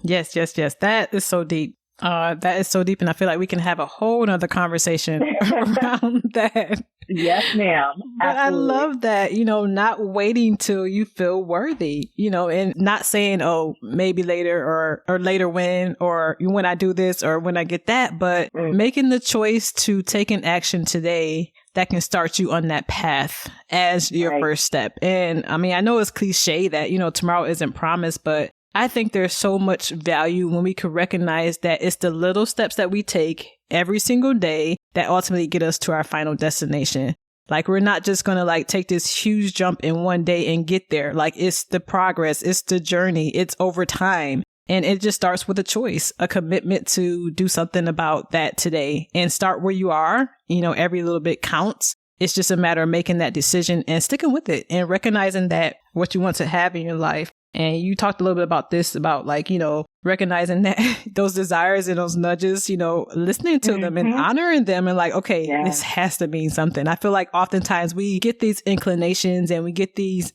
Yes. That is so deep. That is so deep. And I feel like we can have a whole nother conversation around that. Yes, ma'am. But I love that, not waiting till you feel worthy, and not saying, oh, maybe later or later when, or when I do this or when I get that, but making the choice to take an action today that can start you on that path as your first step. And I mean, I know it's cliche that, tomorrow isn't promised, but I think there's so much value when we can recognize that it's the little steps that we take every single day that ultimately get us to our final destination. Like, we're not just going to take this huge jump in one day and get there. Like, it's the progress, it's the journey, it's over time. And it just starts with a choice, a commitment to do something about that today and start where you are. Every little bit counts. It's just a matter of making that decision and sticking with it and recognizing that what you want to have in your life. And you talked a little bit about this, about recognizing that those desires and those nudges, listening to them and honoring them and okay, this has to mean something. I feel like oftentimes we get these inclinations and we get these,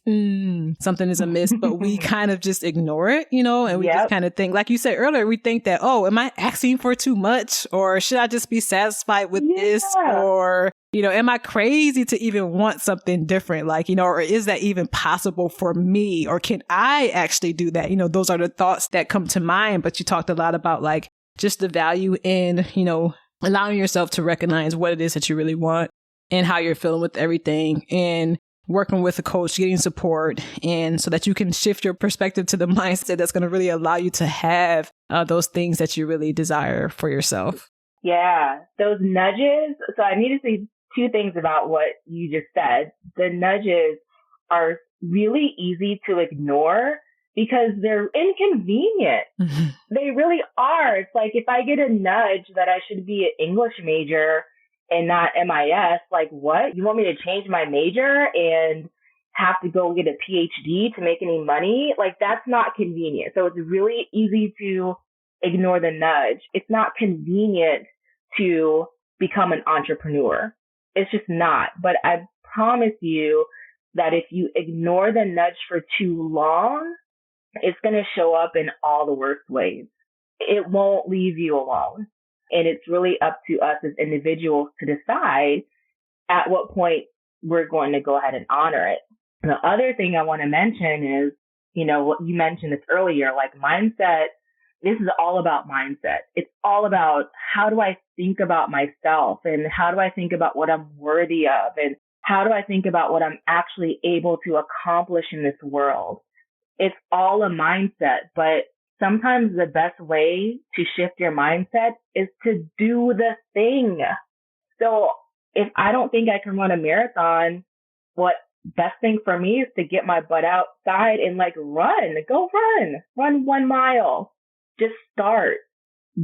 something is amiss, but we kind of just ignore it, and we just kind of think, like you said earlier, we think that, oh, am I asking for too much? Or should I just be satisfied with this? Or, am I crazy to even want something different? Or is that even possible for me? Or can I actually do that? Those are the thoughts that come to mind. But you talked a lot about just the value in, allowing yourself to recognize what it is that you really want and how you're feeling with everything, and working with a coach, getting support, and so that you can shift your perspective to the mindset that's going to really allow you to have those things that you really desire for yourself. Yeah, those nudges. So I need to say two things about what you just said. The nudges are really easy to ignore because they're inconvenient. They really are. It's like, if I get a nudge that I should be an English major and not MIS, what? You want me to change my major and have to go get a PhD to make any money? That's not convenient. So it's really easy to ignore the nudge. It's not convenient to become an entrepreneur. It's just not. But I promise you that if you ignore the nudge for too long, it's going to show up in all the worst ways. It won't leave you alone. And it's really up to us as individuals to decide at what point we're going to go ahead and honor it. The other thing I want to mention is, what you mentioned this earlier, mindset. This is all about mindset. It's all about, how do I think about myself, and how do I think about what I'm worthy of, and how do I think about what I'm actually able to accomplish in this world? It's all a mindset, but sometimes the best way to shift your mindset is to do the thing. So if I don't think I can run a marathon, what best thing for me is to get my butt outside and run 1 mile. Just start,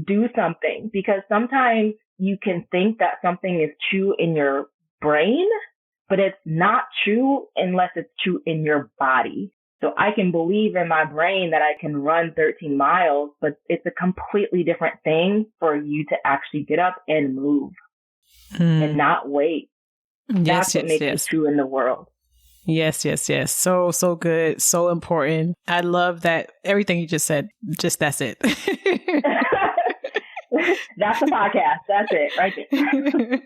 do something, because sometimes you can think that something is true in your brain, but it's not true unless it's true in your body. So I can believe in my brain that I can run 13 miles, but it's a completely different thing for you to actually get up and move and not wait. That's what makes it true in the world. Yes, yes, yes. So, so good. So important. I love that. Everything you just said, just that's it. That's the podcast. That's it right there.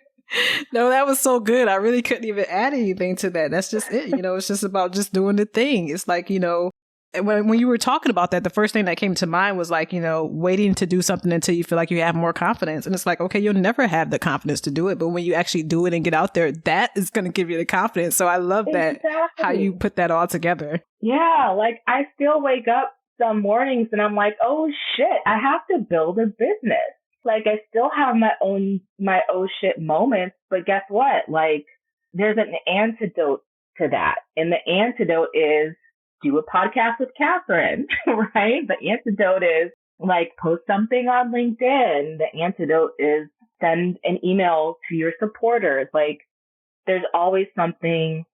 No, that was so good. I really couldn't even add anything to that. That's just it. It's just about just doing the thing. It's like, when you were talking about that, the first thing that came to mind was like, waiting to do something until you feel like you have more confidence. And it's like, okay, you'll never have the confidence to do it. But when you actually do it and get out there, that is going to give you the confidence. So I love that, how you put that all together. Yeah. Like I still wake up some mornings and I'm like, oh shit, I have to build a business. Like I still have my oh shit moments, but guess what? Like there's an antidote to that. And the antidote is do a podcast with Catherine, right? The antidote is like post something on LinkedIn. The antidote is send an email to your supporters. Like there's always something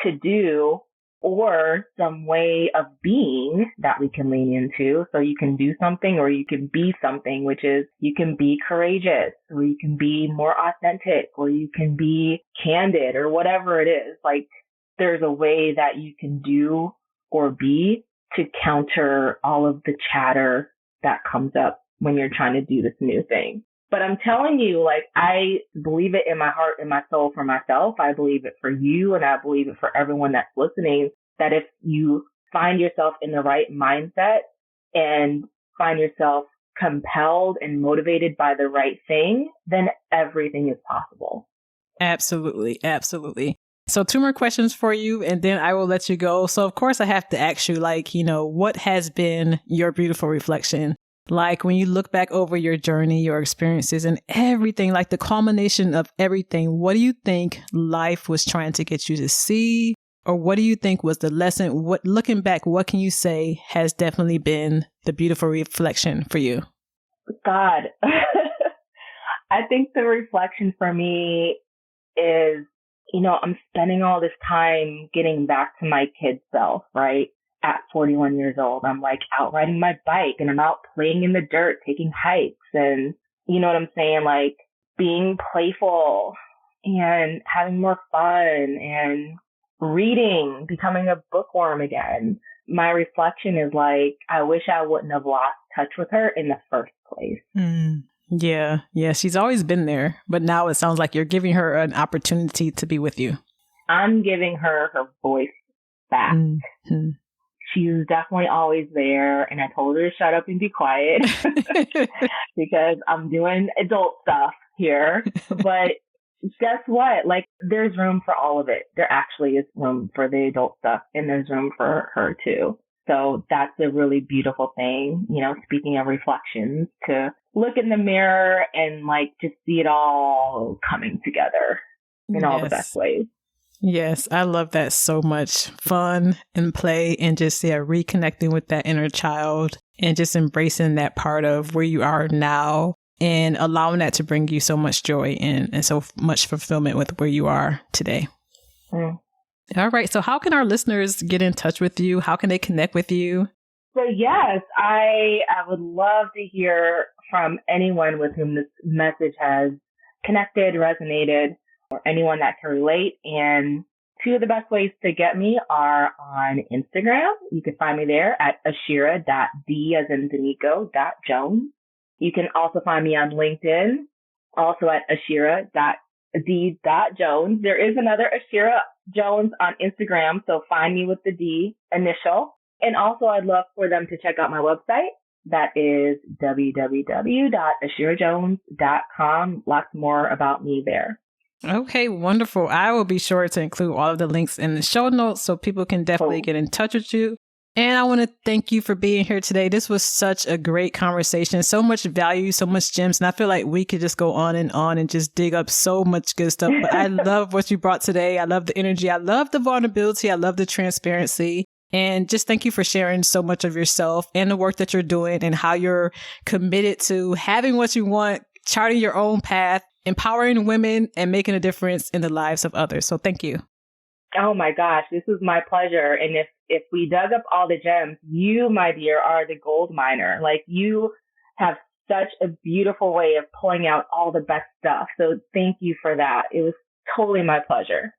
to do or some way of being that we can lean into. So you can do something or you can be something, which is you can be courageous or you can be more authentic or you can be candid or whatever it is. Like there's a way that you can do or be to counter all of the chatter that comes up when you're trying to do this new thing. But I'm telling you, like, I believe it in my heart and my soul for myself. I believe it for you and I believe it for everyone that's listening, that if you find yourself in the right mindset and find yourself compelled and motivated by the right thing, then everything is possible. Absolutely. Absolutely. So 2 more questions for you, and then I will let you go. So of course I have to ask you, like, what has been your beautiful reflection? Like when you look back over your journey, your experiences and everything, like the culmination of everything, what do you think life was trying to get you to see? Or what do you think was the lesson? Looking back, what can you say has definitely been the beautiful reflection for you? God, I think the reflection for me is, I'm spending all this time getting back to my kid self, right? At 41 years old, I'm like out riding my bike and I'm out playing in the dirt, taking hikes and you know what I'm saying? Like being playful and having more fun and reading, becoming a bookworm again. My reflection is like, I wish I wouldn't have lost touch with her in the first place. Yeah. Yeah. She's always been there, but now it sounds like you're giving her an opportunity to be with you. I'm giving her voice back. Mm-hmm. She's definitely always there. And I told her to shut up and be quiet because I'm doing adult stuff here. But guess what? Like there's room for all of it. There actually is room for the adult stuff and there's room for her too. So that's a really beautiful thing, speaking of reflections, to look in the mirror and like just see it all coming together in all the best ways. Yes, I love that so much. Fun and play and just reconnecting with that inner child and just embracing that part of where you are now and allowing that to bring you so much joy and so much fulfillment with where you are today. All right. So how can our listeners get in touch with you? How can they connect with you? So yes, I would love to hear from anyone with whom this message has connected, resonated, or anyone that can relate. And 2 of the best ways to get me are on Instagram. You can find me there at Ashira.D as in Danico.Jones. You can also find me on LinkedIn, also at Ashira.D.Jones. There is another Ashira Jones on Instagram, so find me with the D initial. And also I'd love for them to check out my website. That is www.ashirajones.com. Lots more about me there. Okay, wonderful. I will be sure to include all of the links in the show notes so people can definitely get in touch with you. And I want to thank you for being here today. This was such a great conversation, so much value, so much gems. And I feel like we could just go on and just dig up so much good stuff. But I love what you brought today. I love the energy. I love the vulnerability. I love the transparency. And just thank you for sharing so much of yourself and the work that you're doing and how you're committed to having what you want, charting your own path, empowering women and making a difference in the lives of others. So thank you. Oh my gosh, this was my pleasure. And if we dug up all the gems, you, my dear, are the gold miner. Like, you have such a beautiful way of pulling out all the best stuff. So thank you for that. It was totally my pleasure.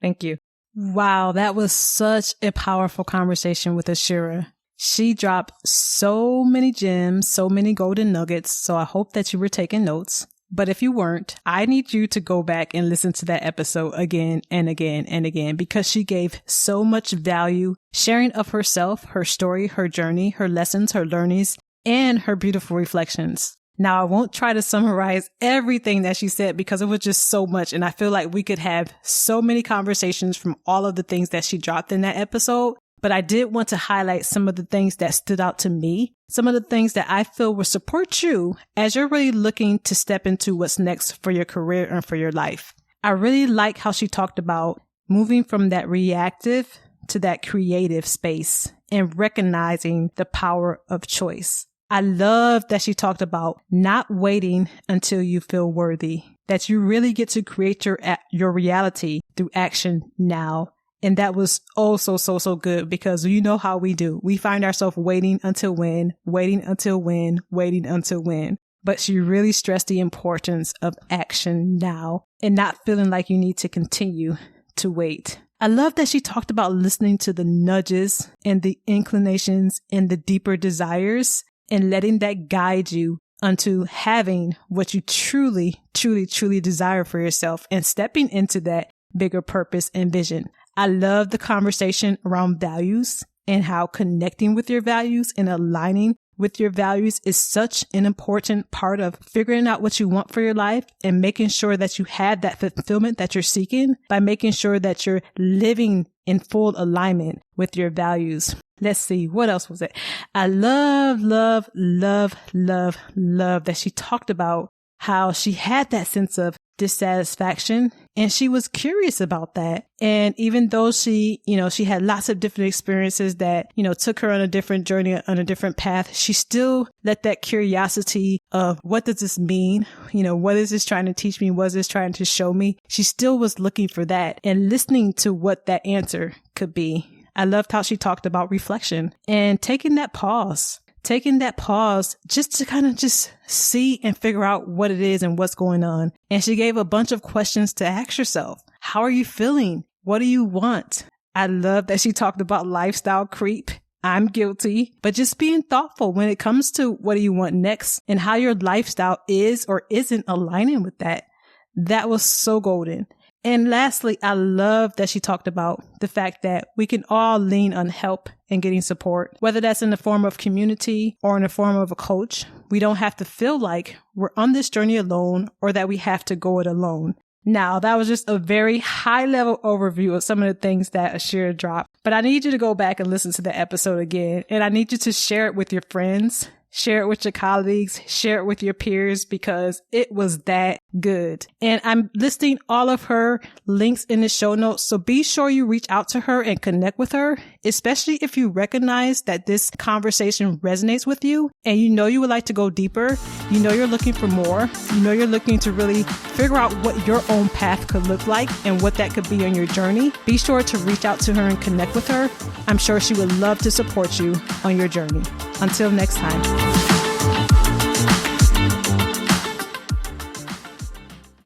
Thank you. Wow, that was such a powerful conversation with Ashira. She dropped so many gems, so many golden nuggets. So I hope that you were taking notes. But if you weren't, I need you to go back and listen to that episode again and again and again, because she gave so much value, sharing of herself, her story, her journey, her lessons, her learnings, and her beautiful reflections. Now, I won't try to summarize everything that she said because it was just so much. And I feel like we could have so many conversations from all of the things that she dropped in that episode. But I did want to highlight some of the things that stood out to me, some of the things that I feel will support you as you're really looking to step into what's next for your career and for your life. I really like how she talked about moving from that reactive to that creative space and recognizing the power of choice. I love that she talked about not waiting until you feel worthy, that you really get to create your reality through action now. And that was so good, because you know how we do. We find ourselves waiting until when. But she really stressed the importance of action now and not feeling like you need to continue to wait. I love that she talked about listening to the nudges and the inclinations and the deeper desires and letting that guide you unto having what you truly desire for yourself and stepping into that bigger purpose and vision. I love the conversation around values and how connecting with your values and aligning with your values is such an important part of figuring out what you want for your life and making sure that you have that fulfillment that you're seeking by making sure that you're living in full alignment with your values. Let's see, what else was it? I love that she talked about how she had that sense of dissatisfaction and she was curious about that. And even though she had lots of different experiences that, took her on a different journey, on a different path, she still let that curiosity of what does this mean? What is this trying to teach me? What is this trying to show me? She still was looking for that and listening to what that answer could be. I loved how she talked about reflection and taking that pause just to kind of just see and figure out what it is and what's going on. And she gave a bunch of questions to ask yourself. How are you feeling? What do you want? I love that she talked about lifestyle creep. I'm guilty, but just being thoughtful when it comes to what do you want next and how your lifestyle is or isn't aligning with that. That was so golden. And lastly, I love that she talked about the fact that we can all lean on help and getting support, whether that's in the form of community or in the form of a coach. We don't have to feel like we're on this journey alone or that we have to go it alone. Now, that was just a very high level overview of some of the things that Ashira dropped, but I need you to go back and listen to the episode again. And I need you to share it with your friends. Share it with your colleagues, share it with your peers because it was that good. And I'm listing all of her links in the show notes. So be sure you reach out to her and connect with her, especially if you recognize that this conversation resonates with you and you would like to go deeper. You're looking for more. You're looking to really figure out what your own path could look like and what that could be on your journey. Be sure to reach out to her and connect with her. I'm sure she would love to support you on your journey. Until next time.